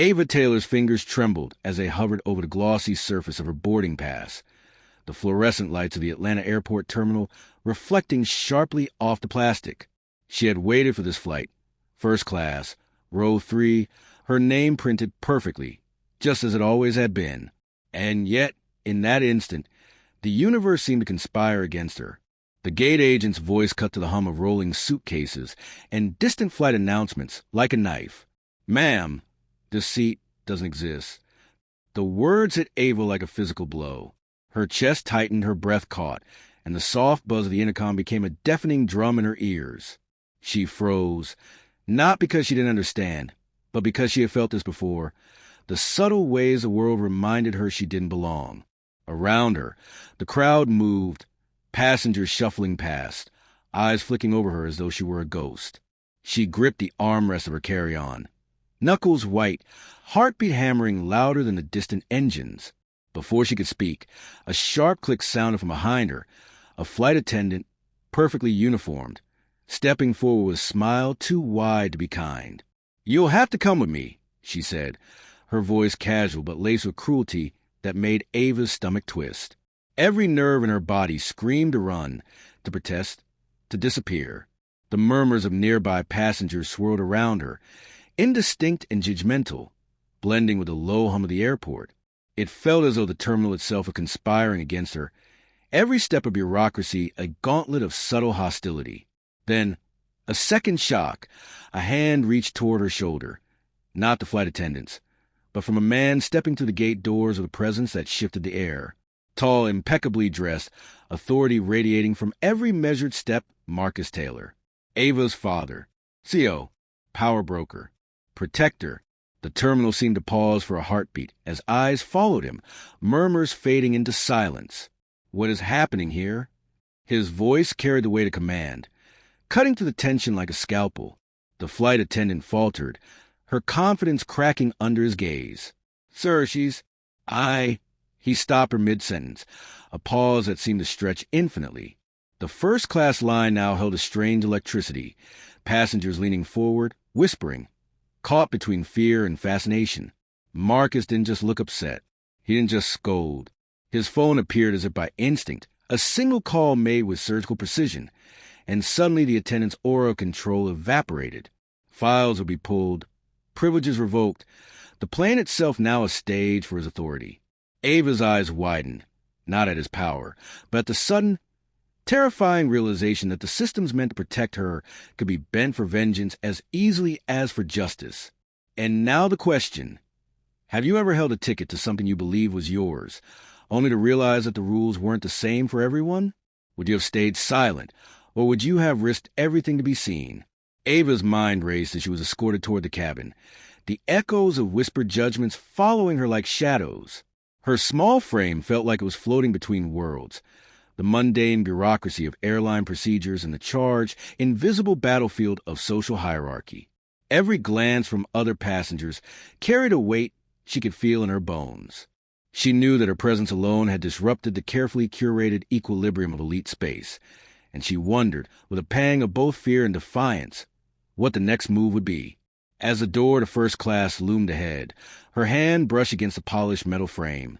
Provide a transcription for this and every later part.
Ava Taylor's fingers trembled as they hovered over the glossy surface of her boarding pass, the fluorescent lights of the Atlanta airport terminal reflecting sharply off the plastic. She had waited for this flight. First class, row 3, her name printed perfectly, just as it always had been. And yet, in that instant, the universe seemed to conspire against her. The gate agent's voice cut to the hum of rolling suitcases and distant flight announcements like a knife. "Ma'am, this seat doesn't exist." The words hit Ava like a physical blow. Her chest tightened, her breath caught, and the soft buzz of the intercom became a deafening drum in her ears. She froze, not because she didn't understand, but because she had felt this before. The subtle ways the world reminded her she didn't belong. Around her, the crowd moved, passengers shuffling past, eyes flicking over her as though she were a ghost. She gripped the armrest of her carry-on, knuckles white, heartbeat hammering louder than the distant engines. Before she could speak, a sharp click sounded from behind her, a flight attendant, perfectly uniformed, stepping forward with a smile too wide to be kind. "You'll have to come with me," she said, her voice casual but laced with cruelty that made Ava's stomach twist. Every nerve in her body screamed to run, to protest, to disappear. The murmurs of nearby passengers swirled around her, indistinct and judgmental, blending with the low hum of the airport. It felt as though the terminal itself were conspiring against her, every step of bureaucracy a gauntlet of subtle hostility. Then, a second shock, a hand reached toward her shoulder, not the flight attendant's, but from a man stepping through the gate doors with a presence that shifted the air. Tall, impeccably dressed, authority radiating from every measured step, Marcus Taylor. Ava's father. CO, power broker, protector. The terminal seemed to pause for a heartbeat as eyes followed him, murmurs fading into silence. What is happening here? His voice carried the weight of command, cutting through the tension like a scalpel. The flight attendant faltered, her confidence cracking under his gaze. "Sir, He stopped her mid-sentence, a pause that seemed to stretch infinitely. The first-class line now held a strange electricity, passengers leaning forward, whispering, caught between fear and fascination. Marcus didn't just look upset. He didn't just scold. His phone appeared as if by instinct, a single call made with surgical precision, and suddenly the attendant's aura of control evaporated. Files would be pulled, privileges revoked, the plane itself now a stage for his authority. Ava's eyes widened, not at his power, but at the sudden, terrifying realization that the systems meant to protect her could be bent for vengeance as easily as for justice. And now the question: have you ever held a ticket to something you believed was yours, only to realize that the rules weren't the same for everyone? Would you have stayed silent, or would you have risked everything to be seen? Ava's mind raced as she was escorted toward the cabin, the echoes of whispered judgments following her like shadows. Her small frame felt like it was floating between worlds, the mundane bureaucracy of airline procedures and the charged, invisible battlefield of social hierarchy. Every glance from other passengers carried a weight she could feel in her bones. She knew that her presence alone had disrupted the carefully curated equilibrium of elite space, and she wondered, with a pang of both fear and defiance, what the next move would be. As the door to first class loomed ahead, her hand brushed against the polished metal frame,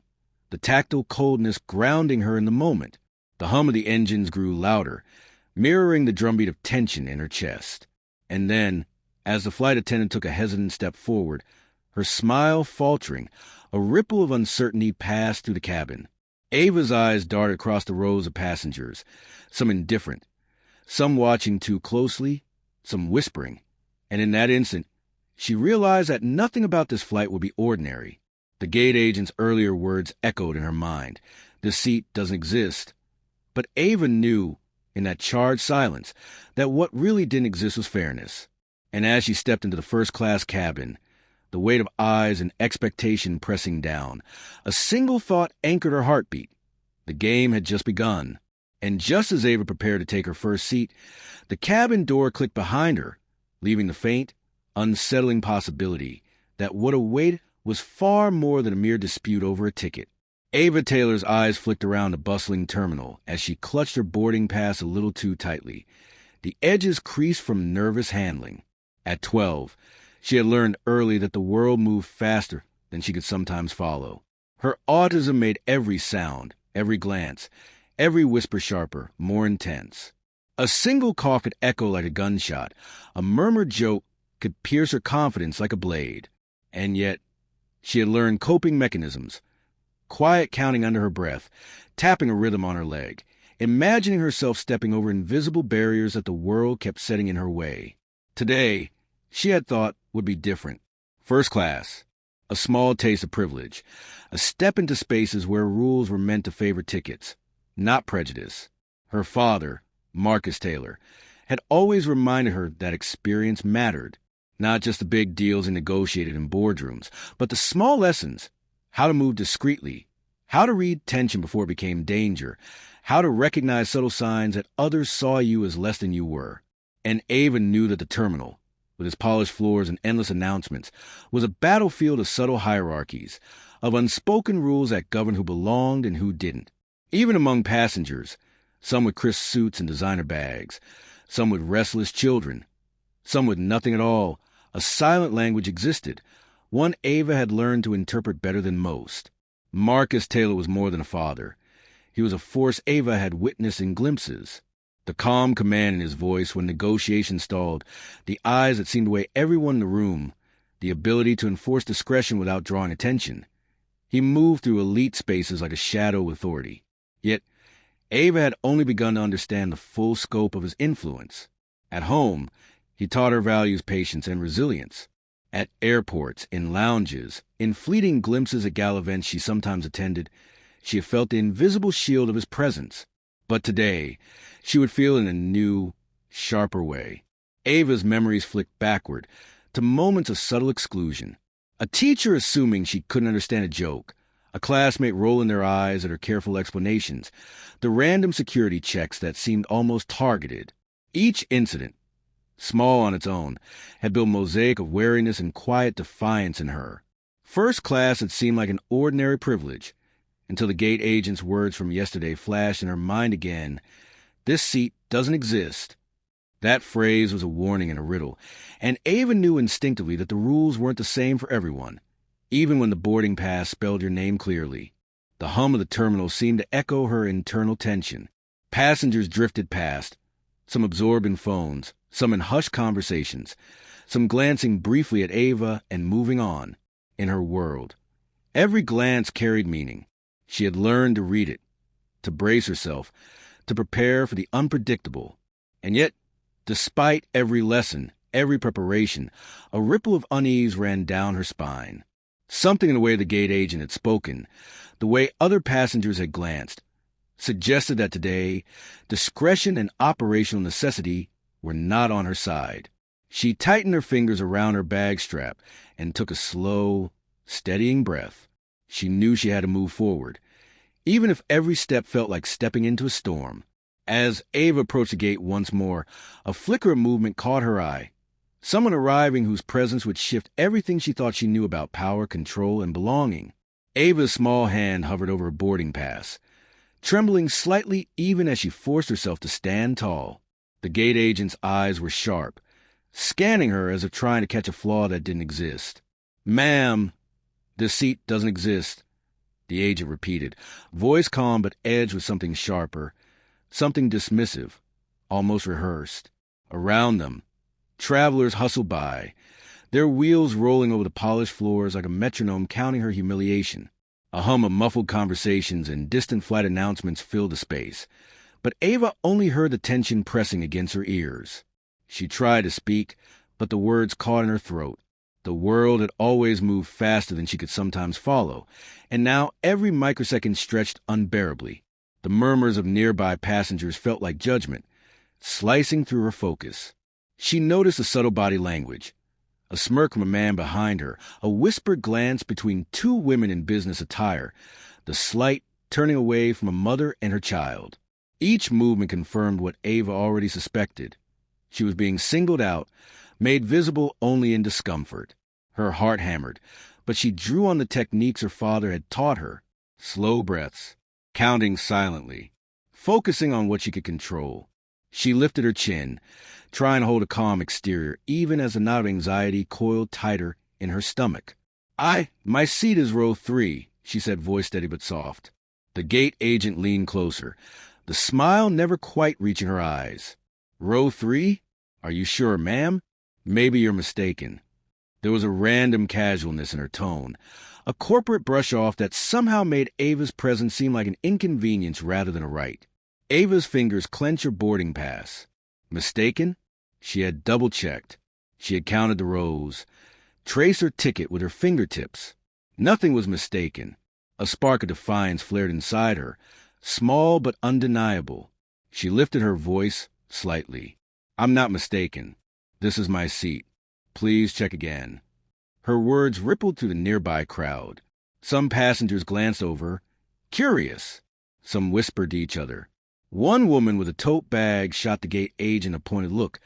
the tactile coldness grounding her in the moment. The hum of the engines grew louder, mirroring the drumbeat of tension in her chest. And then, as the flight attendant took a hesitant step forward, her smile faltering, a ripple of uncertainty passed through the cabin. Ava's eyes darted across the rows of passengers, some indifferent, some watching too closely, some whispering. And in that instant, she realized that nothing about this flight would be ordinary. The gate agent's earlier words echoed in her mind. "This seat doesn't exist." But Ava knew, in that charged silence, that what really didn't exist was fairness. And as she stepped into the first-class cabin, the weight of eyes and expectation pressing down, a single thought anchored her heartbeat. The game had just begun. And just as Ava prepared to take her first seat, the cabin door clicked behind her, leaving the faint, unsettling possibility that what awaited was far more than a mere dispute over a ticket. Ava Taylor's eyes flicked around the bustling terminal as she clutched her boarding pass a little too tightly, the edges creased from nervous handling. At 12, She had learned early that the world moved faster than she could sometimes follow. Her autism made every sound, every glance, every whisper sharper, more intense. A single cough could echo like a gunshot. A murmured joke could pierce her confidence like a blade. And yet, she had learned coping mechanisms, quiet counting under her breath, tapping a rhythm on her leg, imagining herself stepping over invisible barriers that the world kept setting in her way. Today, she had thought would be different. First class, a small taste of privilege, a step into spaces where rules were meant to favor tickets, not prejudice. Her father, Marcus Taylor, had always reminded her that experience mattered, not just the big deals he negotiated in boardrooms, but the small lessons: how to move discreetly, how to read tension before it became danger, how to recognize subtle signs that others saw you as less than you were. And Ava knew that the terminal, with its polished floors and endless announcements, was a battlefield of subtle hierarchies, of unspoken rules that governed who belonged and who didn't. Even among passengers, some with crisp suits and designer bags, some with restless children, some with nothing at all, a silent language existed, one Ava had learned to interpret better than most. Marcus Taylor was more than a father. He was a force Ava had witnessed in glimpses. The calm command in his voice when negotiations stalled, the eyes that seemed to weigh everyone in the room, the ability to enforce discretion without drawing attention. He moved through elite spaces like a shadow of authority. Yet, Ava had only begun to understand the full scope of his influence. At home, he taught her values, patience, and resilience. At airports, in lounges, in fleeting glimpses at gala events she sometimes attended, she had felt the invisible shield of his presence. But today, she would feel in a new, sharper way. Ava's memories flicked backward to moments of subtle exclusion. A teacher assuming she couldn't understand a joke, a classmate rolling their eyes at her careful explanations, the random security checks that seemed almost targeted. Each incident, small on its own, had built a mosaic of wariness and quiet defiance in her. First class had seemed like an ordinary privilege, until the gate agent's words from yesterday flashed in her mind again. "This seat doesn't exist." That phrase was a warning and a riddle, and Ava knew instinctively that the rules weren't the same for everyone, even when the boarding pass spelled your name clearly. The hum of the terminal seemed to echo her internal tension. Passengers drifted past, some absorbed in phones, some in hushed conversations, some glancing briefly at Ava and moving on, in her world. Every glance carried meaning. She had learned to read it, to brace herself, to prepare for the unpredictable. And yet, despite every lesson, every preparation, a ripple of unease ran down her spine. Something in the way the gate agent had spoken, the way other passengers had glanced, suggested that today, discretion and operational necessity were not on her side. She tightened her fingers around her bag strap and took a slow, steadying breath. She knew she had to move forward, even if every step felt like stepping into a storm. As Ava approached the gate once more, a flicker of movement caught her eye. Someone arriving whose presence would shift everything she thought she knew about power, control, and belonging. Ava's small hand hovered over her boarding pass, trembling slightly even as she forced herself to stand tall. The gate agent's eyes were sharp, scanning her as if trying to catch a flaw that didn't exist. "Ma'am, this seat doesn't exist," the agent repeated, voice calm but edged with something sharper, something dismissive, almost rehearsed. Around them, travelers hustled by, their wheels rolling over the polished floors like a metronome counting her humiliation. A hum of muffled conversations and distant flight announcements filled the space, but Ava only heard the tension pressing against her ears. She tried to speak, but the words caught in her throat. The world had always moved faster than she could sometimes follow, and now every microsecond stretched unbearably. The murmurs of nearby passengers felt like judgment, slicing through her focus. She noticed a subtle body language, a smirk from a man behind her, a whispered glance between two women in business attire, the slight turning away from a mother and her child. Each movement confirmed what Ava already suspected. She was being singled out, made visible only in discomfort. Her heart hammered, but she drew on the techniques her father had taught her. Slow breaths, counting silently, focusing on what she could control. She lifted her chin, trying to hold a calm exterior, even as a knot of anxiety coiled tighter in her stomach. My seat is row 3, she said, voice steady but soft. The gate agent leaned closer, the smile never quite reaching her eyes. Row 3? Are you sure, ma'am? Maybe you're mistaken. There was a random casualness in her tone, a corporate brush-off that somehow made Ava's presence seem like an inconvenience rather than a right. Ava's fingers clenched her boarding pass. Mistaken? She had double-checked. She had counted the rows, traced her ticket with her fingertips. Nothing was mistaken. A spark of defiance flared inside her, small but undeniable. She lifted her voice slightly. I'm not mistaken. This is my seat. Please check again. Her words rippled through the nearby crowd. Some passengers glanced over, curious. Some whispered to each other. One woman with a tote bag shot the gate agent a pointed look,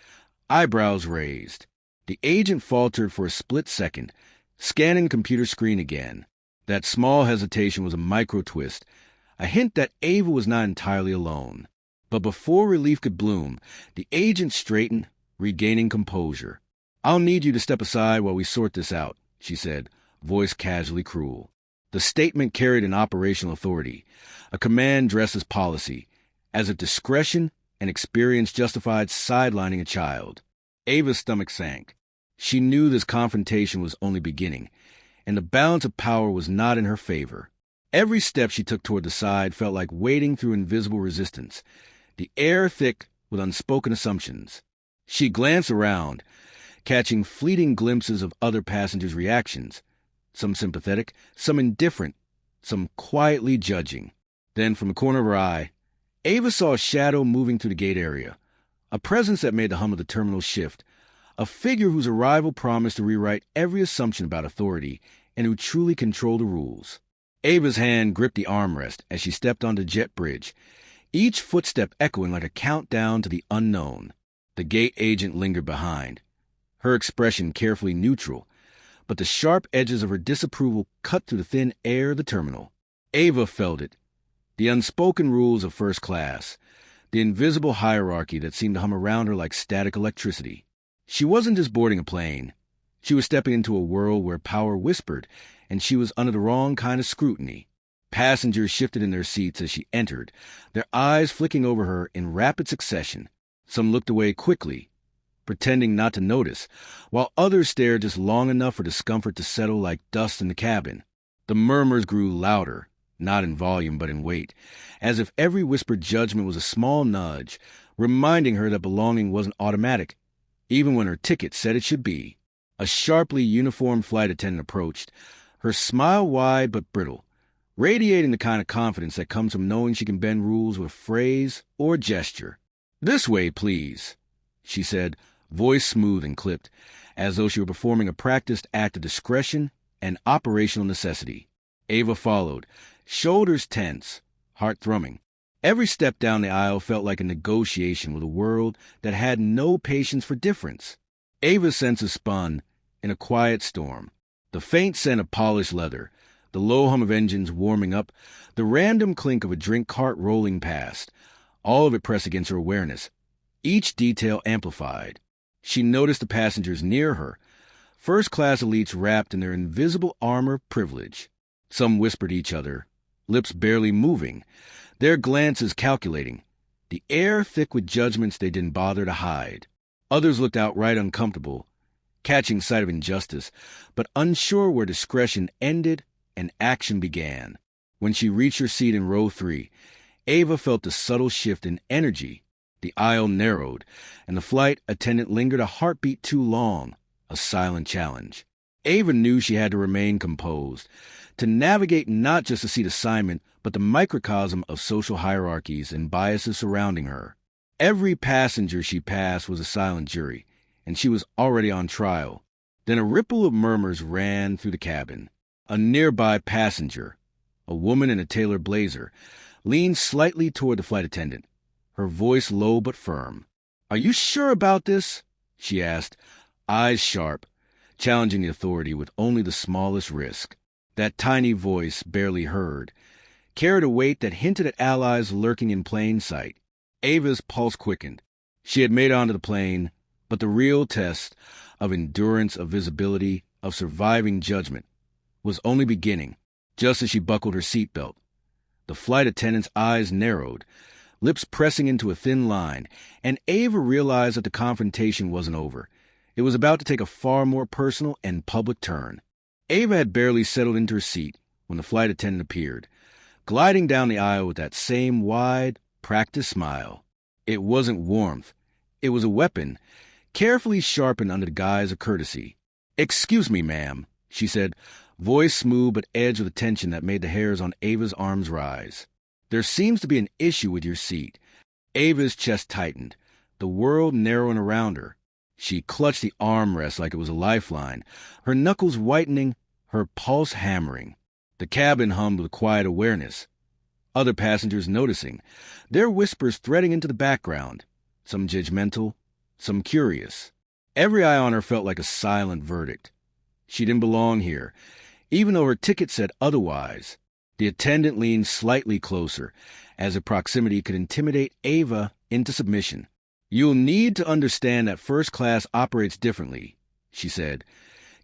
eyebrows raised. The agent faltered for a split second, scanning the computer screen again. That small hesitation was a micro-twist, a hint that Ava was not entirely alone. But before relief could bloom, the agent straightened, regaining composure. I'll need you to step aside while we sort this out, she said, voice casually cruel. The statement carried an operational authority, a command dressed as policy, as if discretion and experience justified sidelining a child. Ava's stomach sank. She knew this confrontation was only beginning, and the balance of power was not in her favor. Every step she took toward the side felt like wading through invisible resistance, the air thick with unspoken assumptions. She glanced around, catching fleeting glimpses of other passengers' reactions, some sympathetic, some indifferent, some quietly judging. Then, from the corner of her eye, Ava saw a shadow moving through the gate area, a presence that made the hum of the terminal shift, a figure whose arrival promised to rewrite every assumption about authority and who truly controlled the rules. Ava's hand gripped the armrest as she stepped onto the jet bridge, each footstep echoing like a countdown to the unknown. The gate agent lingered behind, her expression carefully neutral, but the sharp edges of her disapproval cut through the thin air of the terminal. Ava felt it, the unspoken rules of first class, the invisible hierarchy that seemed to hum around her like static electricity. She wasn't just boarding a plane. She was stepping into a world where power whispered, and she was under the wrong kind of scrutiny. Passengers shifted in their seats as she entered, their eyes flicking over her in rapid succession. Some looked away quickly, pretending not to notice, while others stared just long enough for discomfort to settle like dust in the cabin. The murmurs grew louder, not in volume but in weight, as if every whispered judgment was a small nudge, reminding her that belonging wasn't automatic, even when her ticket said it should be. A sharply uniformed flight attendant approached, her smile wide but brittle, radiating the kind of confidence that comes from knowing she can bend rules with phrase or gesture. "This way, please," she said, voice smooth and clipped, as though she were performing a practiced act of discretion and operational necessity. Ava followed, shoulders tense, heart thrumming. Every step down the aisle felt like a negotiation with a world that had no patience for difference. Ava's senses spun in a quiet storm. The faint scent of polished leather, the low hum of engines warming up, the random clink of a drink cart rolling past, all of it pressed against her awareness, each detail amplified. She noticed the passengers near her, first-class elites wrapped in their invisible armor of privilege. Some whispered each other, lips barely moving, their glances calculating, the air thick with judgments they didn't bother to hide. Others looked outright uncomfortable, catching sight of injustice, but unsure where discretion ended and action began. When she reached her seat in row 3, Ava felt a subtle shift in energy. The aisle narrowed, and the flight attendant lingered a heartbeat too long, a silent challenge. Ava knew she had to remain composed, to navigate not just the seat assignment, but the microcosm of social hierarchies and biases surrounding her. Every passenger she passed was a silent jury, and she was already on trial. Then a ripple of murmurs ran through the cabin. A nearby passenger, a woman in a tailored blazer, leaned slightly toward the flight attendant, her voice low but firm. "Are you sure about this?" she asked, eyes sharp, challenging the authority with only the smallest risk. That tiny voice, barely heard, carried a weight that hinted at allies lurking in plain sight. Ava's pulse quickened. She had made it onto the plane, but the real test of endurance, of visibility, of surviving judgment was only beginning just as she buckled her seatbelt. The flight attendant's eyes narrowed, lips pressing into a thin line, and Ava realized that the confrontation wasn't over. It was about to take a far more personal and public turn. Ava had barely settled into her seat when the flight attendant appeared, gliding down the aisle with that same wide, practiced smile. It wasn't warmth. It was a weapon, carefully sharpened under the guise of courtesy. "Excuse me, ma'am," she said, voice smooth but edged with a tension that made the hairs on Ava's arms rise. "There seems to be an issue with your seat." Ava's chest tightened, the world narrowing around her. She clutched the armrest like it was a lifeline, her knuckles whitening, her pulse hammering. The cabin hummed with quiet awareness. Other passengers noticing, their whispers threading into the background, some judgmental, some curious. Every eye on her felt like a silent verdict. She didn't belong here, even though her ticket said otherwise. The attendant leaned slightly closer, as if proximity could intimidate Ava into submission. "You'll need to understand that first class operates differently," she said,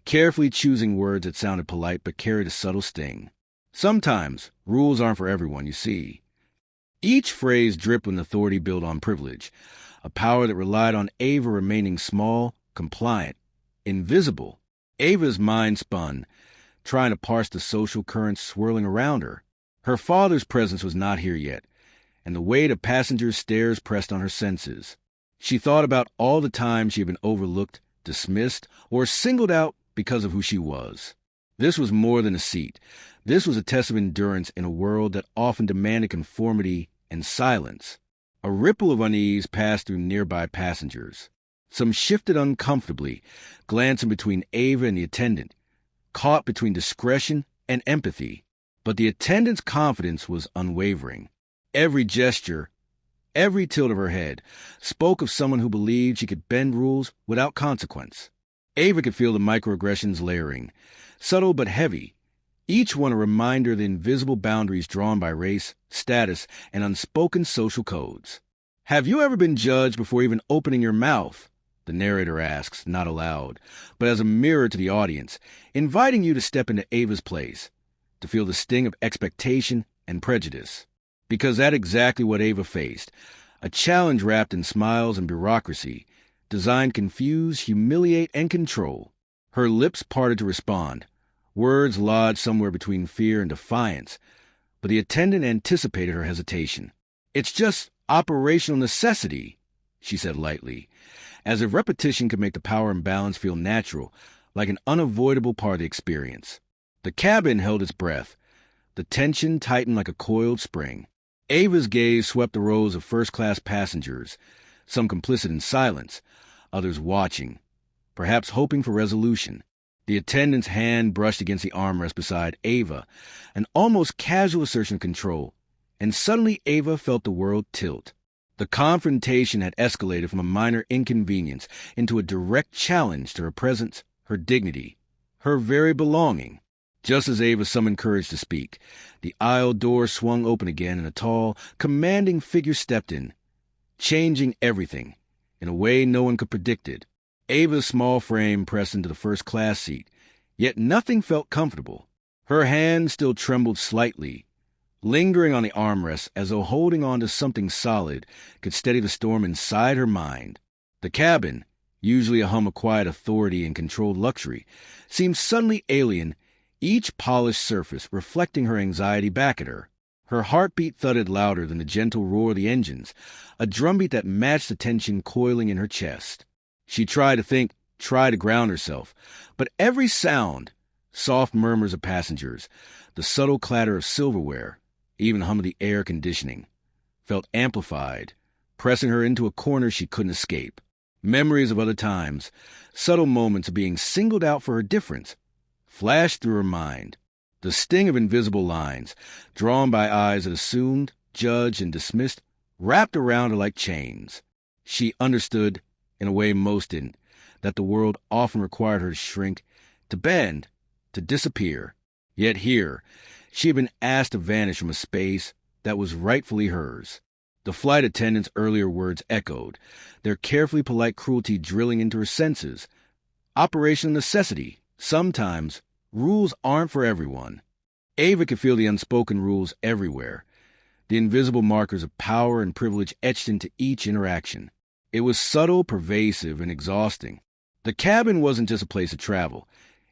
carefully choosing words that sounded polite but carried a subtle sting. "Sometimes rules aren't for everyone, you see." Each phrase dripped with an authority built on privilege, a power that relied on Ava remaining small, compliant, invisible. Ava's mind spun, trying to parse the social currents swirling around her. Her father's presence was not here yet, and the weight of passengers' stares pressed on her senses. She thought about all the times she had been overlooked, dismissed, or singled out because of who she was. This was more than a seat. This was a test of endurance in a world that often demanded conformity and silence. A ripple of unease passed through nearby passengers. Some shifted uncomfortably, glancing between Ava and the attendant, caught between discretion and empathy. But the attendant's confidence was unwavering. Every gesture, every tilt of her head, spoke of someone who believed she could bend rules without consequence. Ava could feel the microaggressions layering, subtle but heavy, each one a reminder of the invisible boundaries drawn by race, status, and unspoken social codes. "Have you ever been judged before even opening your mouth?" the narrator asks, not aloud, but as a mirror to the audience, inviting you to step into Ava's place, to feel the sting of expectation and prejudice. Because that's exactly what Ava faced, a challenge wrapped in smiles and bureaucracy, designed to confuse, humiliate, and control. Her lips parted to respond, words lodged somewhere between fear and defiance, but the attendant anticipated her hesitation. "It's just operational necessity," she said lightly, as if repetition could make the power imbalance feel natural, like an unavoidable part of the experience. The cabin held its breath. The tension tightened like a coiled spring. Ava's gaze swept the rows of first-class passengers, some complicit in silence, others watching, perhaps hoping for resolution. The attendant's hand brushed against the armrest beside Ava, an almost casual assertion of control, and suddenly Ava felt the world tilt. The confrontation had escalated from a minor inconvenience into a direct challenge to her presence, her dignity, her very belonging. Just as Ava summoned courage to speak, the aisle door swung open again and a tall, commanding figure stepped in, changing everything in a way no one could predict it. Ava's small frame pressed into the first-class seat, yet nothing felt comfortable. Her hand still trembled slightly, lingering on the armrest as though holding on to something solid could steady the storm inside her mind. The cabin, usually a hum of quiet authority and controlled luxury, seemed suddenly alien, each polished surface reflecting her anxiety back at her. Her heartbeat thudded louder than the gentle roar of the engines, a drumbeat that matched the tension coiling in her chest. She tried to think, tried to ground herself, but every sound, soft murmurs of passengers, the subtle clatter of silverware, even hum of the air conditioning, felt amplified, pressing her into a corner she couldn't escape. Memories of other times, subtle moments of being singled out for her difference, flashed through her mind. The sting of invisible lines, drawn by eyes that assumed, judged, and dismissed, wrapped around her like chains. She understood, in a way most didn't, that the world often required her to shrink, to bend, to disappear. Yet here, she had been asked to vanish from a space that was rightfully hers. The flight attendant's earlier words echoed, their carefully polite cruelty drilling into her senses. Operational necessity. Sometimes, rules aren't for everyone. Ava could feel the unspoken rules everywhere, the invisible markers of power and privilege etched into each interaction. It was subtle, pervasive, and exhausting. The cabin wasn't just a place of travel.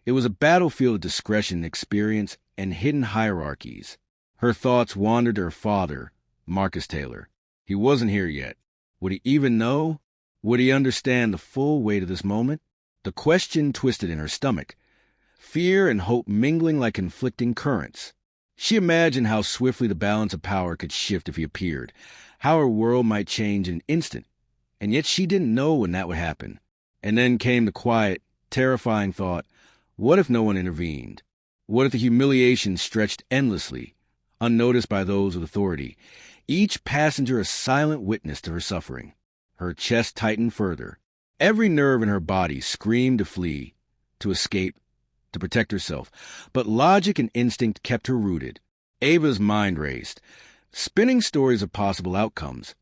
It was a battlefield of discretion, experience, and hidden hierarchies. Her thoughts wandered to her father, Marcus Taylor. He wasn't here yet. Would he even know? Would he understand the full weight of this moment? The question twisted in her stomach, fear and hope mingling like conflicting currents. She imagined how swiftly the balance of power could shift if he appeared, how her world might change in an instant, and yet she didn't know when that would happen. And then came the quiet, terrifying thought, what if no one intervened? What if the humiliation stretched endlessly, unnoticed by those with authority, each passenger a silent witness to her suffering? Her chest tightened further. Every nerve in her body screamed to flee, to escape, to protect herself, but logic and instinct kept her rooted. Ava's mind raced, spinning stories of possible outcomes,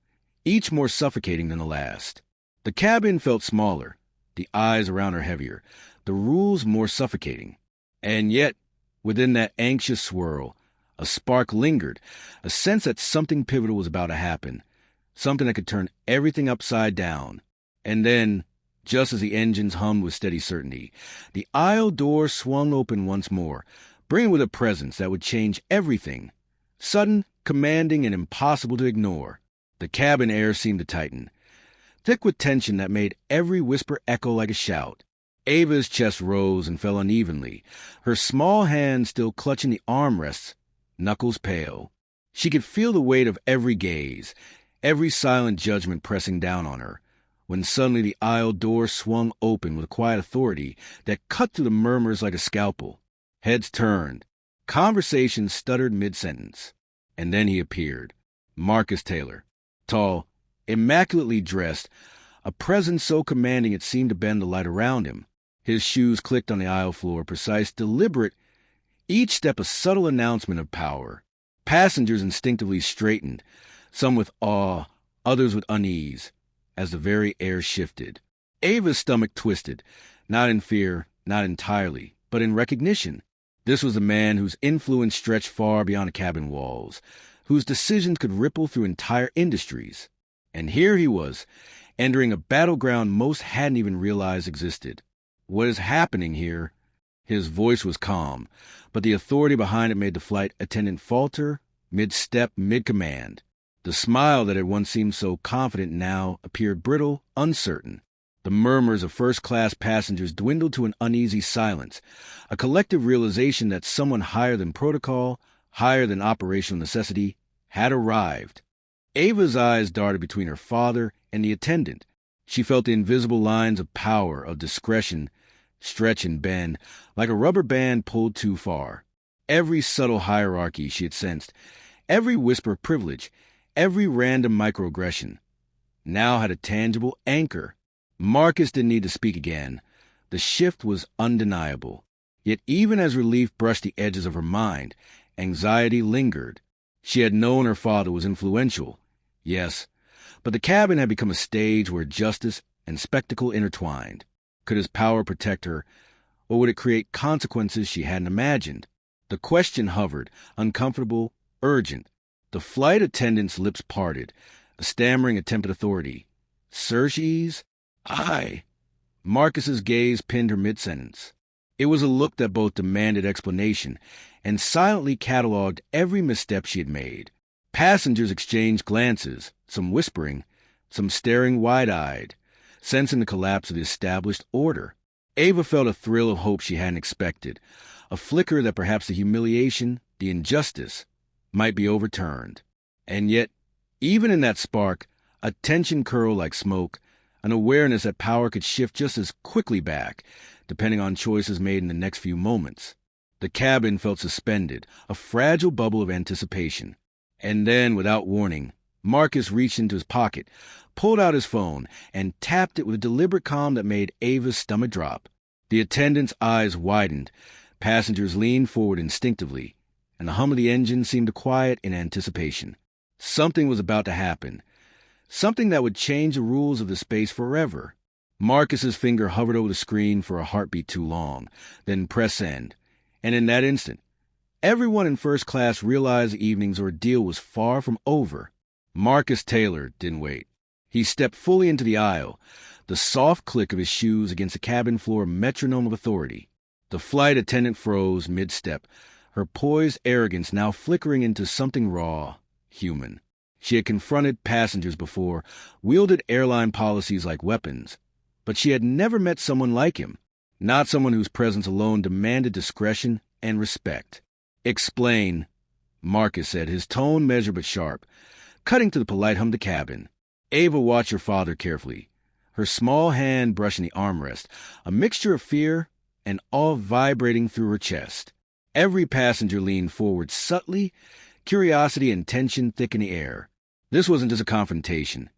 each more suffocating than the last. The cabin felt smaller, the eyes around her heavier, the rules more suffocating. And yet, within that anxious swirl, a spark lingered, a sense that something pivotal was about to happen, something that could turn everything upside down. And then, just as the engines hummed with steady certainty, the aisle door swung open once more, bringing with a presence that would change everything. Sudden, commanding, and impossible to ignore. The cabin air seemed to tighten, thick with tension that made every whisper echo like a shout. Ava's chest rose and fell unevenly, her small hands still clutching the armrests, knuckles pale. She could feel the weight of every gaze, every silent judgment pressing down on her, when suddenly the aisle door swung open with a quiet authority that cut through the murmurs like a scalpel. Heads turned. Conversation stuttered mid-sentence. And then he appeared. Marcus Taylor. Tall, immaculately dressed, a presence so commanding it seemed to bend the light around him. His shoes clicked on the aisle floor, precise, deliberate, each step a subtle announcement of power. Passengers instinctively straightened, some with awe, others with unease, as the very air shifted. Ava's stomach twisted, not in fear, not entirely, but in recognition. This was a man whose influence stretched far beyond the cabin walls, whose decisions could ripple through entire industries. And here he was, entering a battleground most hadn't even realized existed. What is happening here? His voice was calm, but the authority behind it made the flight attendant falter, mid-step, mid-command. The smile that had once seemed so confident now appeared brittle, uncertain. The murmurs of first-class passengers dwindled to an uneasy silence, a collective realization that someone higher than protocol, higher than operational necessity, had arrived. Ava's eyes darted between her father and the attendant. She felt the invisible lines of power, of discretion, stretch and bend, like a rubber band pulled too far. Every subtle hierarchy she had sensed, every whisper of privilege, every random microaggression, now had a tangible anchor. Marcus didn't need to speak again. The shift was undeniable. Yet even as relief brushed the edges of her mind, anxiety lingered. She had known her father was influential, yes, but the cabin had become a stage where justice and spectacle intertwined. Could his power protect her, or would it create consequences she hadn't imagined? The question hovered, uncomfortable, urgent. The flight attendant's lips parted, a stammering attempt at authority. Xerxes? I. Marcus's gaze pinned her mid-sentence. It was a look that both demanded explanation and silently catalogued every misstep she had made. Passengers exchanged glances, some whispering, some staring wide-eyed, sensing the collapse of the established order. Ava felt a thrill of hope she hadn't expected, a flicker that perhaps the humiliation, the injustice, might be overturned. And yet, even in that spark, a tension curled like smoke, an awareness that power could shift just as quickly back, depending on choices made in the next few moments. The cabin felt suspended, a fragile bubble of anticipation. And then, without warning, Marcus reached into his pocket, pulled out his phone, and tapped it with a deliberate calm that made Ava's stomach drop. The attendant's eyes widened, passengers leaned forward instinctively, and the hum of the engine seemed to quiet in anticipation. Something was about to happen. Something that would change the rules of the space forever. Marcus's finger hovered over the screen for a heartbeat too long, then press send. And in that instant, everyone in first class realized the evening's ordeal was far from over. Marcus Taylor didn't wait. He stepped fully into the aisle, the soft click of his shoes against the cabin floor metronome of authority. The flight attendant froze mid-step, her poised arrogance now flickering into something raw, human. She had confronted passengers before, wielded airline policies like weapons, but she had never met someone like him, not someone whose presence alone demanded discretion and respect. "Explain," Marcus said, his tone measured but sharp, cutting to the polite hum of the cabin. Ava watched her father carefully, her small hand brushing the armrest, a mixture of fear and awe vibrating through her chest. Every passenger leaned forward subtly, curiosity and tension thick in the air. This wasn't just a confrontation.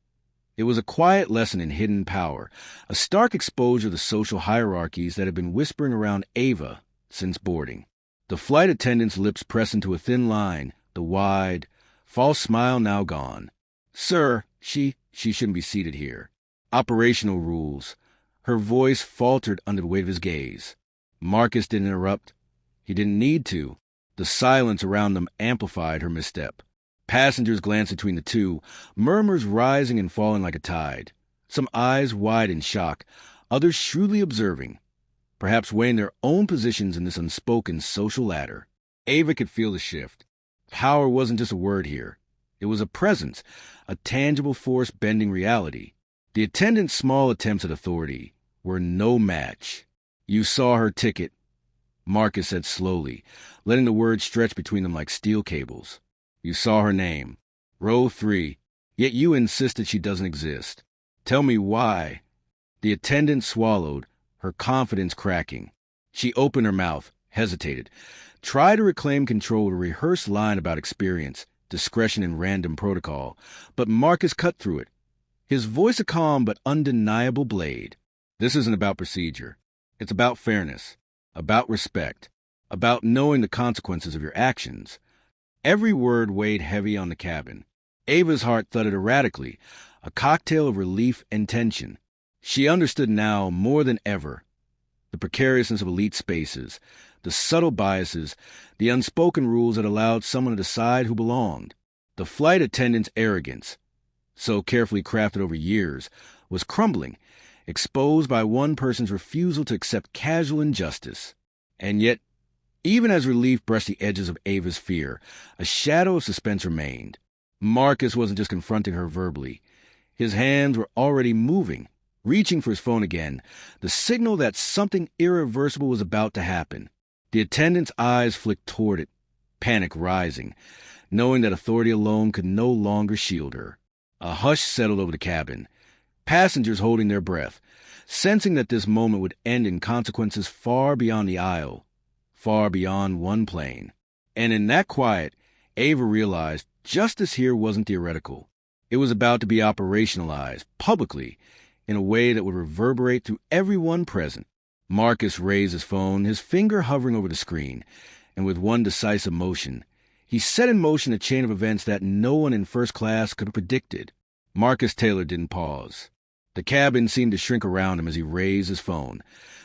It was a quiet lesson in hidden power, a stark exposure to the social hierarchies that had been whispering around Ava since boarding. The flight attendant's lips pressed into a thin line, the wide, false smile now gone. "Sir, she shouldn't be seated here. Operational rules." Her voice faltered under the weight of his gaze. Marcus didn't interrupt. He didn't need to. The silence around them amplified her misstep. Passengers glanced between the two, murmurs rising and falling like a tide. Some eyes wide in shock, others shrewdly observing, perhaps weighing their own positions in this unspoken social ladder. Ava could feel the shift. Power wasn't just a word here. It was a presence, a tangible force bending reality. The attendant's small attempts at authority were no match. "You saw her ticket," Marcus said slowly, letting the words stretch between them like steel cables. "You saw her name. Row 3. Yet you insisted she doesn't exist. Tell me why." The attendant swallowed, her confidence cracking. She opened her mouth, hesitated, tried to reclaim control with a rehearsed line about experience, discretion, and random protocol, but Marcus cut through it, his voice a calm but undeniable blade. "This isn't about procedure. It's about fairness, about respect, about knowing the consequences of your actions." Every word weighed heavy on the cabin. Ava's heart thudded erratically, a cocktail of relief and tension. She understood now more than ever the precariousness of elite spaces, the subtle biases, the unspoken rules that allowed someone to decide who belonged. The flight attendant's arrogance, so carefully crafted over years, was crumbling, exposed by one person's refusal to accept casual injustice. And yet, even as relief brushed the edges of Ava's fear, a shadow of suspense remained. Marcus wasn't just confronting her verbally. His hands were already moving, reaching for his phone again, the signal that something irreversible was about to happen. The attendant's eyes flicked toward it, panic rising, knowing that authority alone could no longer shield her. A hush settled over the cabin, passengers holding their breath, sensing that this moment would end in consequences far beyond the aisle, far beyond one plane. And in that quiet, Ava realized justice here wasn't theoretical. It was about to be operationalized, publicly, in a way that would reverberate through everyone present. Marcus raised his phone, his finger hovering over the screen, and with one decisive motion, he set in motion a chain of events that no one in first class could have predicted. Marcus Taylor didn't pause. The cabin seemed to shrink around him as he raised his phone,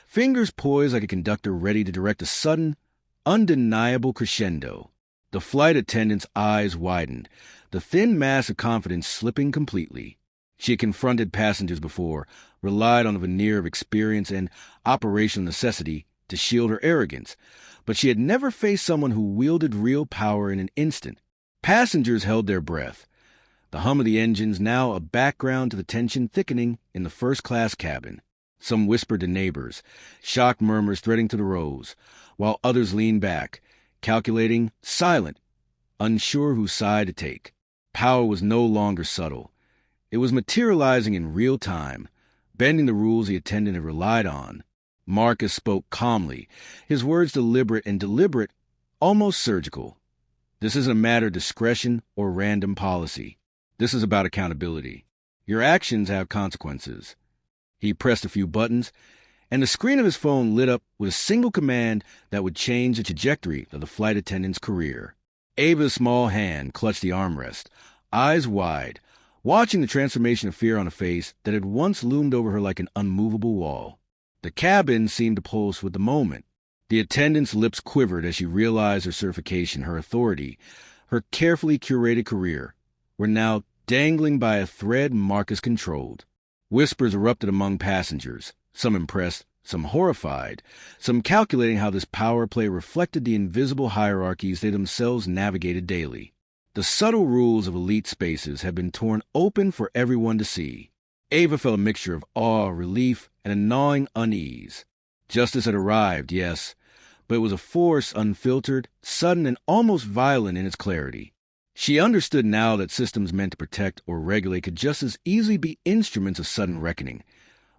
fingers poised like a conductor ready to direct a sudden, undeniable crescendo. The flight attendant's eyes widened, the thin mask of confidence slipping completely. She had confronted passengers before, relied on a veneer of experience and operational necessity to shield her arrogance, but she had never faced someone who wielded real power in an instant. Passengers held their breath, the hum of the engines now a background to the tension thickening in the first-class cabin. Some whispered to neighbors, shocked murmurs threading through the rows, while others leaned back, calculating, silent, unsure whose side to take. Power was no longer subtle. It was materializing in real time, bending the rules the attendant had relied on. Marcus spoke calmly, his words deliberate, almost surgical. "This isn't a matter of discretion or random policy. This is about accountability. Your actions have consequences." He pressed a few buttons, and the screen of his phone lit up with a single command that would change the trajectory of the flight attendant's career. Ava's small hand clutched the armrest, eyes wide, watching the transformation of fear on a face that had once loomed over her like an unmovable wall. The cabin seemed to pulse with the moment. The attendant's lips quivered as she realized her certification, her authority, her carefully curated career, were now dangling by a thread Marcus controlled. Whispers erupted among passengers, some impressed, some horrified, some calculating how this power play reflected the invisible hierarchies they themselves navigated daily. The subtle rules of elite spaces had been torn open for everyone to see. Ava felt a mixture of awe, relief, and a gnawing unease. Justice had arrived, yes, but it was a force unfiltered, sudden, and almost violent in its clarity. She understood now that systems meant to protect or regulate could just as easily be instruments of sudden reckoning,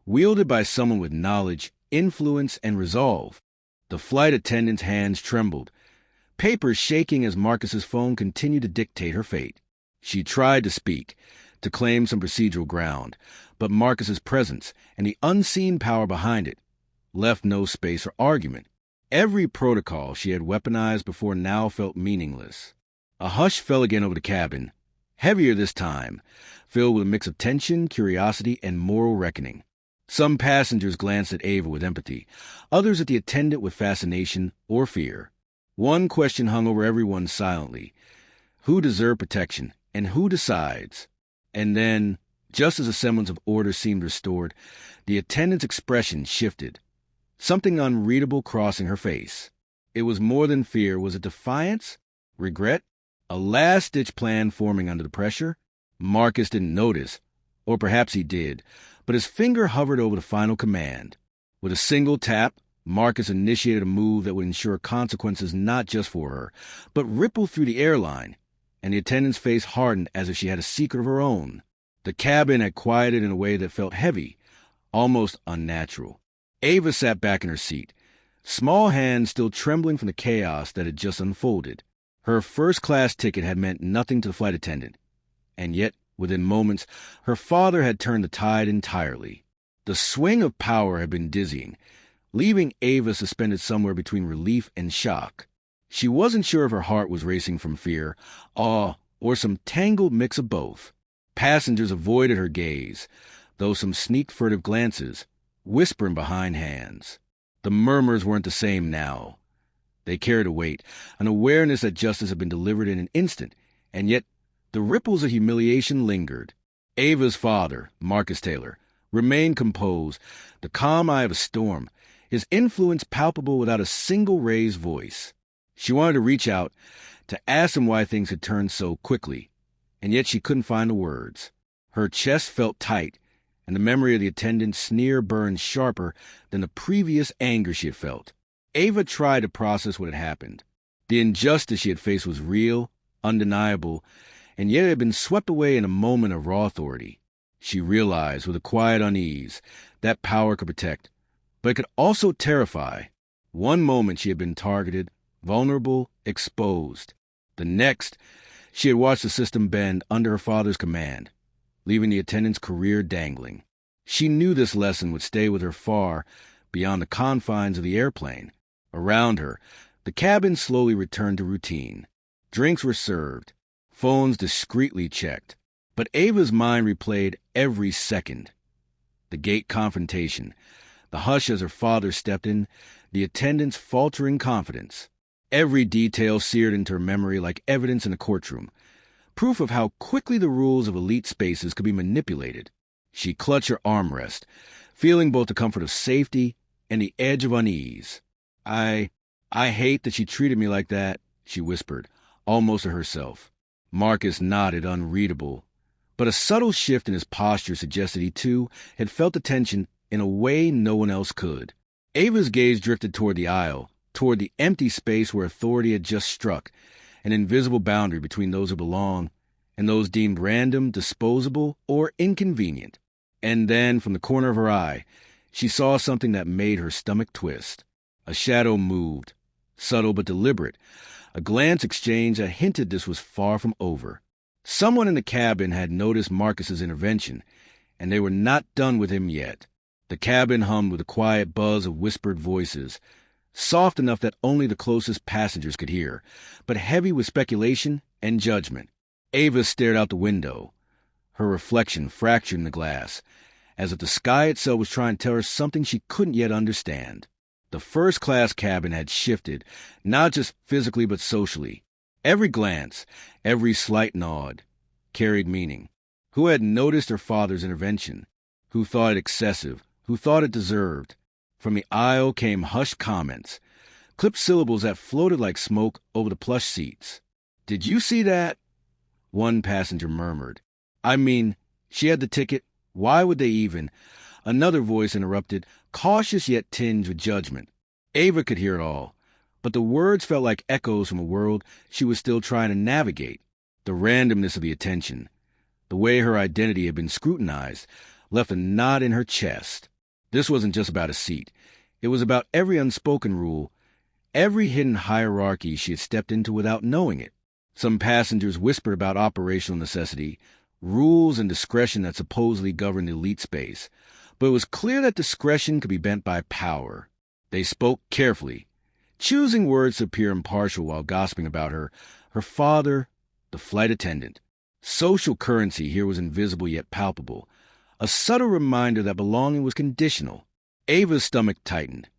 wielded by someone with knowledge, influence, and resolve. The flight attendant's hands trembled, papers shaking as Marcus's phone continued to dictate her fate. She tried to speak, to claim some procedural ground, but Marcus's presence and the unseen power behind it left no space for argument. Every protocol she had weaponized before now felt meaningless. A hush fell again over the cabin, heavier this time, filled with a mix of tension, curiosity, and moral reckoning. Some passengers glanced at Ava with empathy, others at the attendant with fascination or fear. One question hung over everyone silently: who deserved protection, and who decides? And then, just as a semblance of order seemed restored, the attendant's expression shifted, something unreadable crossing her face. It was more than fear. Was it defiance? Regret? A last-ditch plan forming under the pressure? Marcus didn't notice, or perhaps he did, but his finger hovered over the final command. With a single tap, Marcus initiated a move that would ensure consequences not just for her, but ripple through the airline, and the attendant's face hardened as if she had a secret of her own. The cabin had quieted in a way that felt heavy, almost unnatural. Ava sat back in her seat, small hands still trembling from the chaos that had just unfolded. Her first-class ticket had meant nothing to the flight attendant, and yet, within moments, her father had turned the tide entirely. The swing of power had been dizzying, leaving Ava suspended somewhere between relief and shock. She wasn't sure if her heart was racing from fear, awe, or some tangled mix of both. Passengers avoided her gaze, though some sneaked furtive glances, whispering behind hands. The murmurs weren't the same now. They carried a weight, an awareness that justice had been delivered in an instant, and yet the ripples of humiliation lingered. Ava's father, Marcus Taylor, remained composed, the calm eye of a storm, his influence palpable without a single raised voice. She wanted to reach out, to ask him why things had turned so quickly, and yet she couldn't find the words. Her chest felt tight, and the memory of the attendant's sneer burned sharper than the previous anger she had felt. Ava tried to process what had happened. The injustice she had faced was real, undeniable, and yet it had been swept away in a moment of raw authority. She realized, with a quiet unease, that power could protect, but it could also terrify. One moment she had been targeted, vulnerable, exposed. The next, she had watched the system bend under her father's command, leaving the attendant's career dangling. She knew this lesson would stay with her far beyond the confines of the airplane. Around her, the cabin slowly returned to routine. Drinks were served, phones discreetly checked, but Ava's mind replayed every second. The gate confrontation, the hush as her father stepped in, the attendant's faltering confidence. Every detail seared into her memory like evidence in a courtroom, proof of how quickly the rules of elite spaces could be manipulated. She clutched her armrest, feeling both the comfort of safety and the edge of unease. I hate that she treated me like that, she whispered, almost to herself. Marcus nodded, unreadable, but a subtle shift in his posture suggested he, too, had felt the tension in a way no one else could. Ava's gaze drifted toward the aisle, toward the empty space where authority had just struck, an invisible boundary between those who belong and those deemed random, disposable, or inconvenient. And then, from the corner of her eye, she saw something that made her stomach twist. A shadow moved, subtle but deliberate, a glance exchanged that hinted this was far from over. Someone in the cabin had noticed Marcus's intervention, and they were not done with him yet. The cabin hummed with a quiet buzz of whispered voices, soft enough that only the closest passengers could hear, but heavy with speculation and judgment. Ava stared out the window, her reflection fractured in the glass, as if the sky itself was trying to tell her something she couldn't yet understand. The first-class cabin had shifted, not just physically but socially. Every glance, every slight nod, carried meaning. Who had noticed her father's intervention? Who thought it excessive? Who thought it deserved? From the aisle came hushed comments, clipped syllables that floated like smoke over the plush seats. "Did you see that?" One passenger murmured. "I mean, she had the ticket. Why would they even?" Another voice interrupted, cautious yet tinged with judgment. Ava could hear it all, but the words felt like echoes from a world she was still trying to navigate. The randomness of the attention, the way her identity had been scrutinized, left a knot in her chest. This wasn't just about a seat. It was about every unspoken rule, every hidden hierarchy she had stepped into without knowing it. Some passengers whispered about operational necessity, rules and discretion that supposedly governed the elite space, but it was clear that discretion could be bent by power. They spoke carefully, choosing words to appear impartial while gossiping about her father, the flight attendant. Social currency here was invisible yet palpable, a subtle reminder that belonging was conditional. Ava's stomach tightened,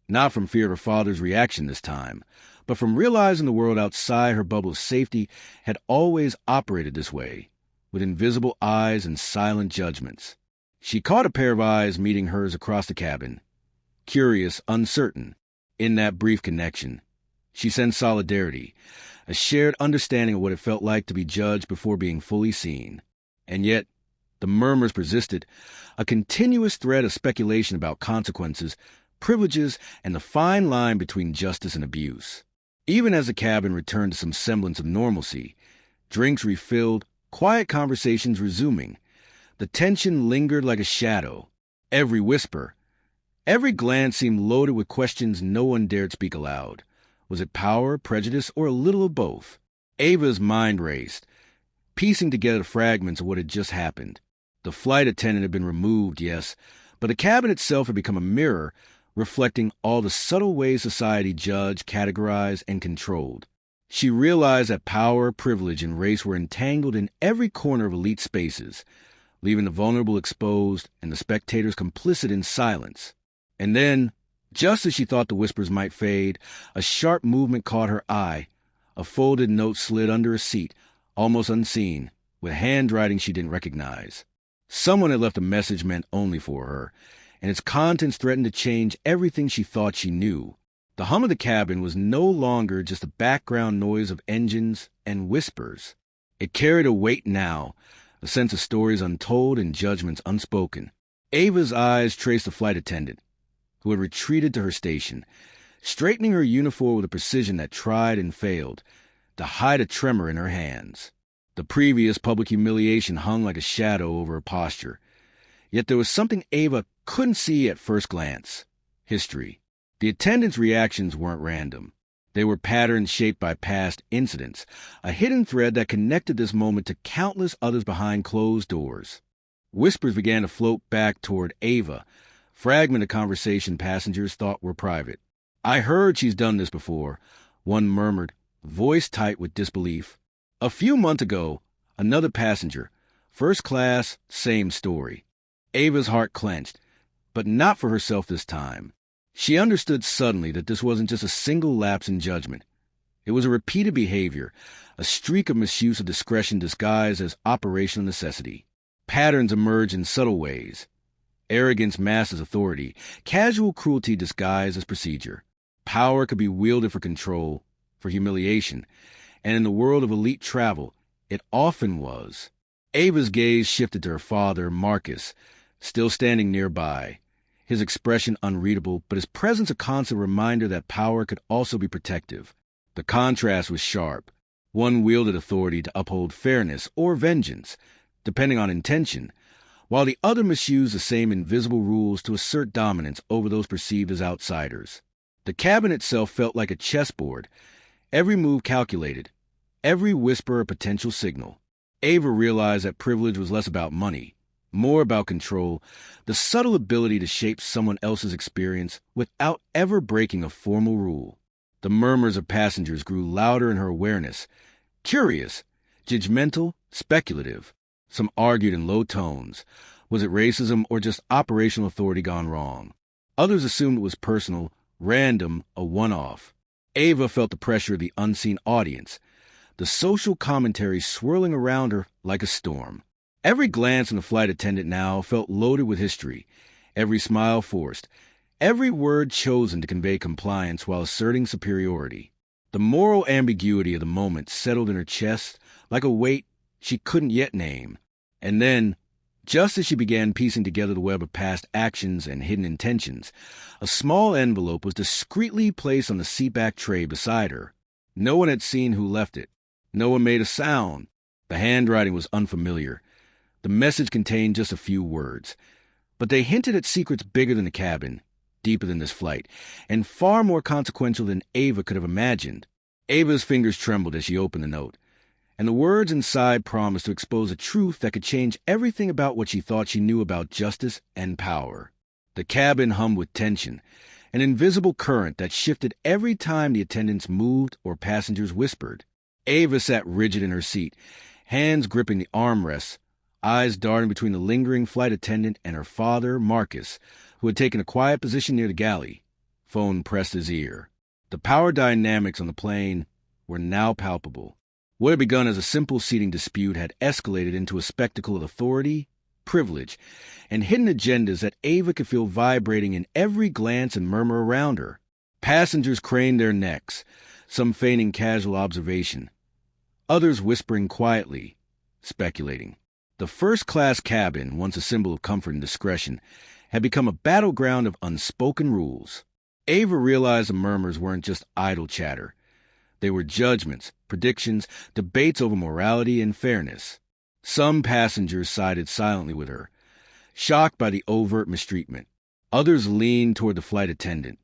not from fear of her father's reaction this time, but from realizing the world outside her bubble of safety had always operated this way, with invisible eyes and silent judgments. She caught a pair of eyes meeting hers across the cabin, curious, uncertain. In that brief connection, she sensed solidarity, a shared understanding of what it felt like to be judged before being fully seen. And yet, the murmurs persisted, a continuous thread of speculation about consequences, privileges, and the fine line between justice and abuse. Even as the cabin returned to some semblance of normalcy, drinks refilled, quiet conversations resuming, the tension lingered like a shadow. Every whisper, every glance seemed loaded with questions no one dared speak aloud. Was it power, prejudice, or a little of both? Ava's mind raced, piecing together the fragments of what had just happened. The flight attendant had been removed, yes, but the cabin itself had become a mirror, reflecting all the subtle ways society judged, categorized, and controlled. She realized that power, privilege, and race were entangled in every corner of elite spaces, leaving the vulnerable exposed and the spectators complicit in silence. And then, just as she thought the whispers might fade, a sharp movement caught her eye. A folded note slid under a seat, almost unseen, with handwriting she didn't recognize. Someone had left a message meant only for her, and its contents threatened to change everything she thought she knew. The hum of the cabin was no longer just a background noise of engines and whispers. It carried a weight now, a sense of stories untold and judgments unspoken. Ava's eyes traced the flight attendant, who had retreated to her station, straightening her uniform with a precision that tried and failed to hide a tremor in her hands. The previous public humiliation hung like a shadow over her posture. Yet there was something Ava couldn't see at first glance. History. The attendant's reactions weren't random. They were patterns shaped by past incidents, a hidden thread that connected this moment to countless others behind closed doors. Whispers began to float back toward Ava, fragmented conversation passengers thought were private. "I heard she's done this before," one murmured, voice tight with disbelief. A few months ago, another passenger, first class, same story. Ava's heart clenched, but not for herself this time. She understood suddenly that this wasn't just a single lapse in judgment. It was a repeated behavior, a streak of misuse of discretion disguised as operational necessity. Patterns emerge in subtle ways. Arrogance masked as authority, casual cruelty disguised as procedure. Power could be wielded for control, for humiliation, and in the world of elite travel, it often was. Ava's gaze shifted to her father, Marcus, still standing nearby, his expression unreadable, but his presence a constant reminder that power could also be protective. The contrast was sharp. One wielded authority to uphold fairness or vengeance, depending on intention, while the other misused the same invisible rules to assert dominance over those perceived as outsiders. The cabin itself felt like a chessboard, every move calculated, every whisper a potential signal. Ava realized that privilege was less about money, more about control, the subtle ability to shape someone else's experience without ever breaking a formal rule. The murmurs of passengers grew louder in her awareness, curious, Judgmental, speculative. Some argued in low tones. Was it racism or just operational authority gone wrong? Others assumed it was personal, random, a one-off. Ava felt the pressure of the unseen audience, the social commentary swirling around her like a storm. Every glance from the flight attendant now felt loaded with history, every smile forced, every word chosen to convey compliance while asserting superiority. The moral ambiguity of the moment settled in her chest like a weight she couldn't yet name. And then, just as she began piecing together the web of past actions and hidden intentions, a small envelope was discreetly placed on the seatback tray beside her. No one had seen who left it. No one made a sound. The handwriting was unfamiliar. The message contained just a few words. But they hinted at secrets bigger than the cabin, deeper than this flight, and far more consequential than Ava could have imagined. Ava's fingers trembled as she opened the note, and the words inside promised to expose a truth that could change everything about what she thought she knew about justice and power. The cabin hummed with tension, an invisible current that shifted every time the attendants moved or passengers whispered. Ava sat rigid in her seat, hands gripping the armrests, eyes darting between the lingering flight attendant and her father, Marcus, who had taken a quiet position near the galley. Phone pressed his ear. The power dynamics on the plane were now palpable. What had begun as a simple seating dispute had escalated into a spectacle of authority, privilege, and hidden agendas that Ava could feel vibrating in every glance and murmur around her. Passengers craned their necks, some feigning casual observation, others whispering quietly, speculating. The first-class cabin, once a symbol of comfort and discretion, had become a battleground of unspoken rules. Ava realized the murmurs weren't just idle chatter. They were judgments, predictions, debates over morality and fairness. Some passengers sided silently with her, shocked by the overt mistreatment. Others leaned toward the flight attendant,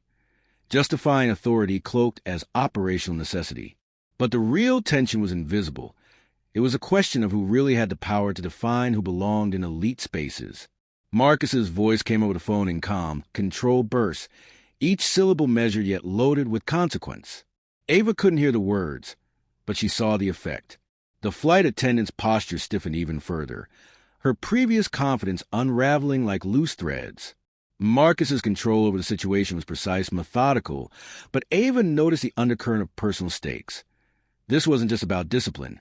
justifying authority cloaked as operational necessity. But the real tension was invisible. It was a question of who really had the power to define who belonged in elite spaces. Marcus's voice came over the phone in calm, controlled bursts, each syllable measured yet loaded with consequence. Ava couldn't hear the words, but she saw the effect. The flight attendant's posture stiffened even further, her previous confidence unraveling like loose threads. Marcus's control over the situation was precise, methodical, but Ava noticed the undercurrent of personal stakes. This wasn't just about discipline.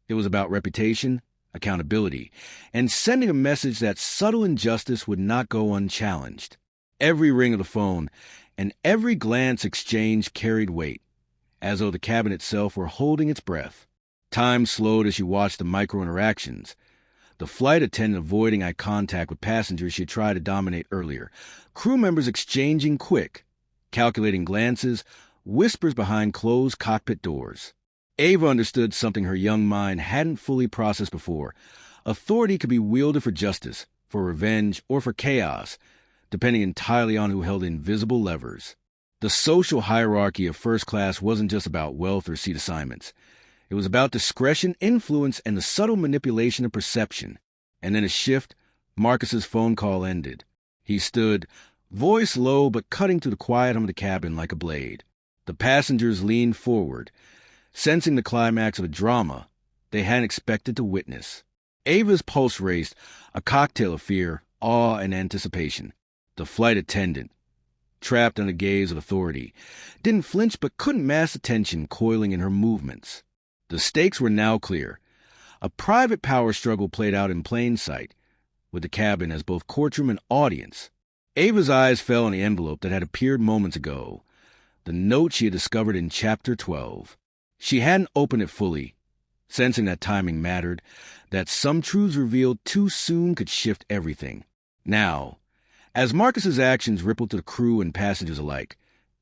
It was about reputation, accountability, and sending a message that subtle injustice would not go unchallenged. Every ring of the phone and every glance exchanged carried weight, as though the cabin itself were holding its breath. Time slowed as she watched the microaggressions. The flight attendant avoiding eye contact with passengers she had tried to dominate earlier. Crew members exchanging quick, calculating glances, whispers behind closed cockpit doors. Ava understood something her young mind hadn't fully processed before. Authority could be wielded for justice, for revenge, or for chaos, depending entirely on who held invisible levers. The social hierarchy of first class wasn't just about wealth or seat assignments. It was about discretion, influence, and the subtle manipulation of perception. And then a shift, Marcus's phone call ended. He stood, voice low but cutting through the quiet hum of the cabin like a blade. The passengers leaned forward, sensing the climax of a drama they hadn't expected to witness. Ava's pulse raced, a cocktail of fear, awe, and anticipation. The flight attendant, trapped under the gaze of authority, didn't flinch but couldn't mask the tension coiling in her movements. The stakes were now clear. A private power struggle played out in plain sight, with the cabin as both courtroom and audience. Ava's eyes fell on the envelope that had appeared moments ago, the note she had discovered in Chapter 12. She hadn't opened it fully, sensing that timing mattered, that some truths revealed too soon could shift everything. Now, as Marcus's actions rippled to the crew and passengers alike,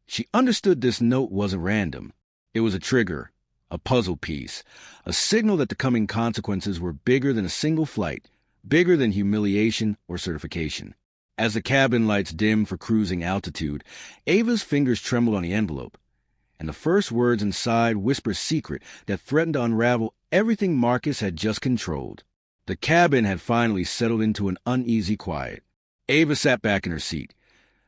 she understood this note wasn't random. It was a trigger, a puzzle piece, a signal that the coming consequences were bigger than a single flight, bigger than humiliation or certification. As the cabin lights dimmed for cruising altitude, Ava's fingers trembled on the envelope, and the first words inside whispered a secret that threatened to unravel everything Marcus had just controlled. The cabin had finally settled into an uneasy quiet. Ava sat back in her seat,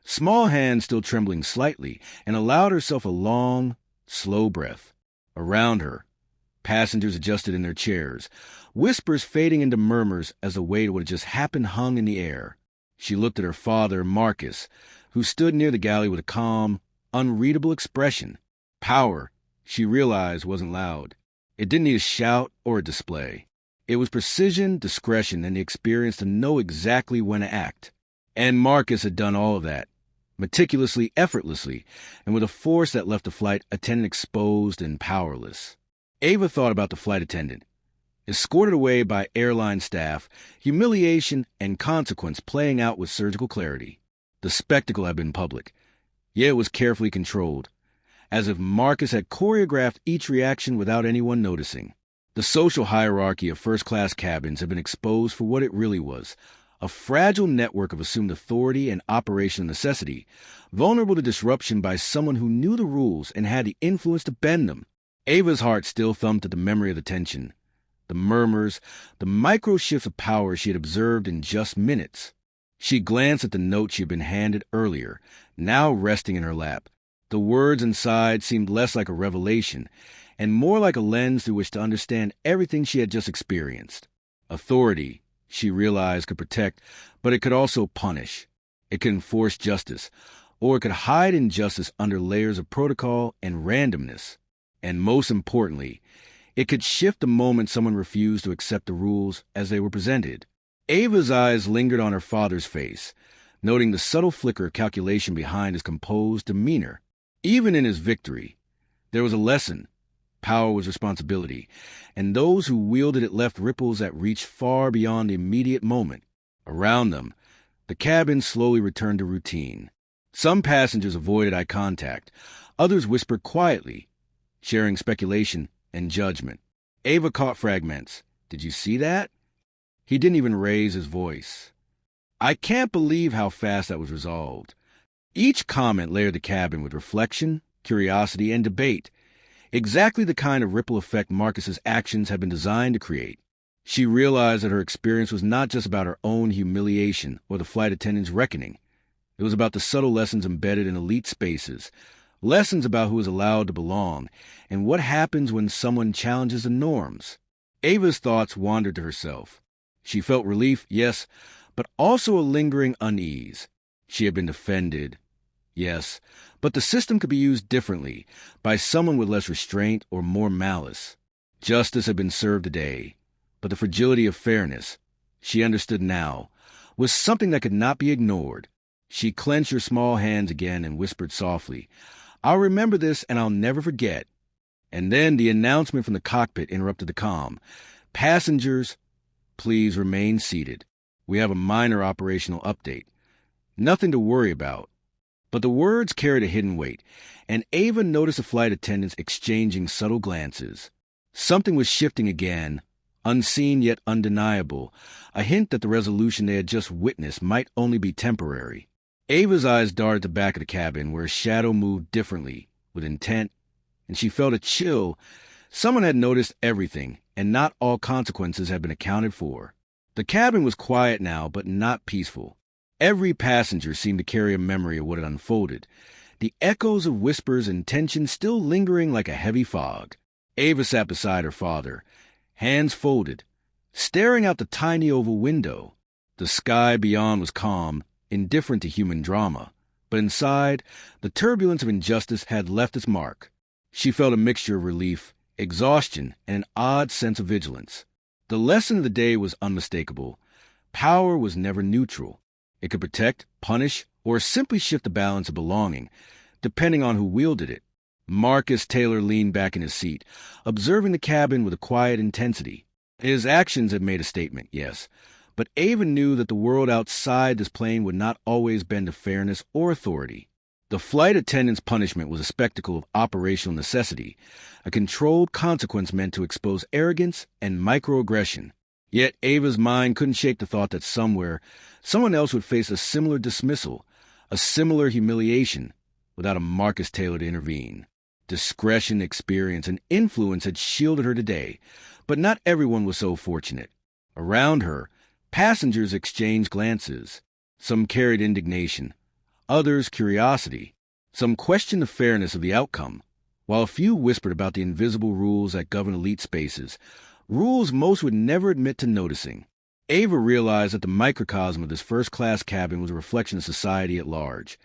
small hands still trembling slightly, and allowed herself a long, slow breath. Around her, Passengers adjusted in their chairs, whispers fading into murmurs as the weight of what had just happened hung in the air. She looked at her father, Marcus, who stood near the galley with a calm, unreadable expression. Power, she realized, wasn't loud. It didn't need a shout or a display. It was precision, discretion, and the experience to know exactly when to act. And Marcus had done all of that, meticulously, effortlessly, and with a force that left the flight attendant exposed and powerless. Ava thought about the flight attendant. Escorted away by airline staff, humiliation and consequence playing out with surgical clarity. The spectacle had been public, yet it was carefully controlled, as if Marcus had choreographed each reaction without anyone noticing. The social hierarchy of first-class cabins had been exposed for what it really was, a fragile network of assumed authority and operational necessity, vulnerable to disruption by someone who knew the rules and had the influence to bend them. Ava's heart still thumped at the memory of the tension, the murmurs, the micro-shifts of power she had observed in just minutes. She glanced at the note she had been handed earlier, now resting in her lap. The words inside seemed less like a revelation, and more like a lens through which to understand everything she had just experienced. Authority, she realized, could protect, but it could also punish. It could enforce justice, or it could hide injustice under layers of protocol and randomness. And most importantly, it could shift the moment someone refused to accept the rules as they were presented. Ava's eyes lingered on her father's face, noting the subtle flicker of calculation behind his composed demeanor. Even in his victory, there was a lesson. Power was responsibility, and those who wielded it left ripples that reached far beyond the immediate moment. Around them, the cabin slowly returned to routine. Some passengers avoided eye contact, others whispered quietly, sharing speculation and judgment. Ava caught fragments. "Did you see that?" He didn't even raise his voice. "I can't believe how fast that was resolved." Each comment layered the cabin with reflection, curiosity, and debate, exactly the kind of ripple effect Marcus's actions had been designed to create. She realized that her experience was not just about her own humiliation or the flight attendant's reckoning. It was about the subtle lessons embedded in elite spaces, lessons about who is allowed to belong, and what happens when someone challenges the norms. Ava's thoughts wandered to herself. She felt relief, yes, but also a lingering unease. She had been defended, yes, but the system could be used differently, by someone with less restraint or more malice. Justice had been served today, but the fragility of fairness, she understood now, was something that could not be ignored. She clenched her small hands again and whispered softly, "I'll remember this and I'll never forget." And then the announcement from the cockpit interrupted the calm. "Passengers, please remain seated. We have a minor operational update. Nothing to worry about." But the words carried a hidden weight, and Ava noticed the flight attendants exchanging subtle glances. Something was shifting again, unseen yet undeniable, a hint that the resolution they had just witnessed might only be temporary. Ava's eyes darted to the back of the cabin, where a shadow moved differently, with intent, and she felt a chill. Someone had noticed everything, and not all consequences had been accounted for. The cabin was quiet now, but not peaceful. Every passenger seemed to carry a memory of what had unfolded, the echoes of whispers and tension still lingering like a heavy fog. Ava sat beside her father, hands folded, staring out the tiny oval window. The sky beyond was calm, indifferent to human drama, but inside, the turbulence of injustice had left its mark. She felt a mixture of relief, exhaustion, and an odd sense of vigilance. The lesson of the day was unmistakable. Power was never neutral. It could protect, punish, or simply shift the balance of belonging, depending on who wielded it. Marcus Taylor leaned back in his seat, observing the cabin with a quiet intensity. His actions had made a statement, yes, but Ava knew that the world outside this plane would not always bend to fairness or authority. The flight attendant's punishment was a spectacle of operational necessity, a controlled consequence meant to expose arrogance and microaggression. Yet Ava's mind couldn't shake the thought that somewhere, someone else would face a similar dismissal, a similar humiliation, without a Marcus Taylor to intervene. Discretion, experience, and influence had shielded her today, but not everyone was so fortunate. Around her, passengers exchanged glances. Some carried indignation, others curiosity. Some questioned the fairness of the outcome, While a few whispered about the invisible rules that govern elite spaces, rules most would never admit to noticing, Ava realized that the microcosm of this first-class cabin was a reflection of society at large.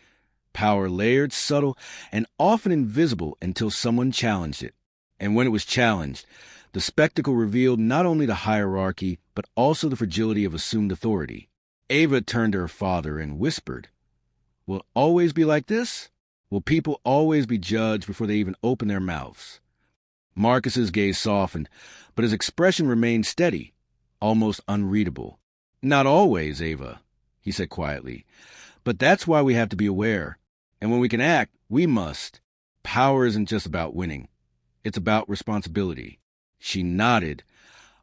Power layered, subtle, and often invisible until someone challenged it. And when it was challenged, the spectacle revealed not only the hierarchy, but also the fragility of assumed authority. Ava turned to her father and whispered, "Will it always be like this? Will people always be judged before they even open their mouths?" Marcus's gaze softened, but his expression remained steady, almost unreadable. "Not always, Ava," he said quietly. "But that's why we have to be aware. And when we can act, we must. Power isn't just about winning. It's about responsibility." She nodded,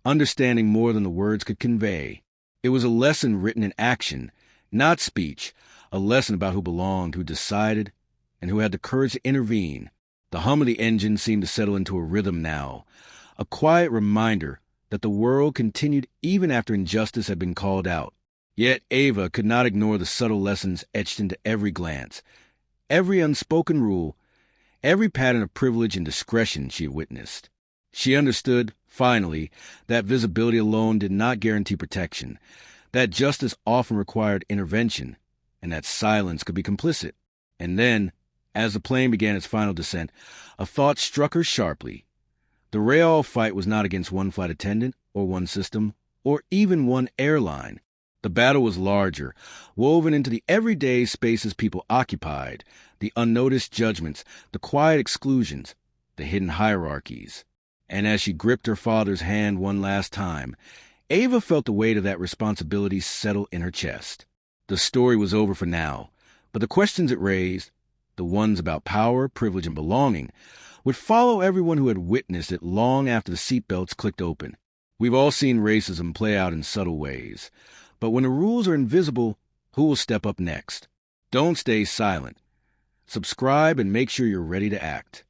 understanding more than the words could convey. It was a lesson written in action, not speech, a lesson about who belonged, who decided, and who had the courage to intervene. The hum of the engine seemed to settle into a rhythm now, a quiet reminder that the world continued even after injustice had been called out. Yet Ava could not ignore the subtle lessons etched into every glance, every unspoken rule, every pattern of privilege and discretion she had witnessed. She understood, finally, that visibility alone did not guarantee protection, that justice often required intervention, and that silence could be complicit. And then, as the plane began its final descent, a thought struck her sharply. The real fight was not against one flight attendant, or one system, or even one airline. The battle was larger, woven into the everyday spaces people occupied, the unnoticed judgments, the quiet exclusions, the hidden hierarchies. And as she gripped her father's hand one last time, Ava felt the weight of that responsibility settle in her chest. The story was over for now, but the questions it raised, the ones about power, privilege, and belonging, would follow everyone who had witnessed it long after the seatbelts clicked open. We've all seen racism play out in subtle ways, but when the rules are invisible, who will step up next? Don't stay silent. Subscribe and make sure you're ready to act.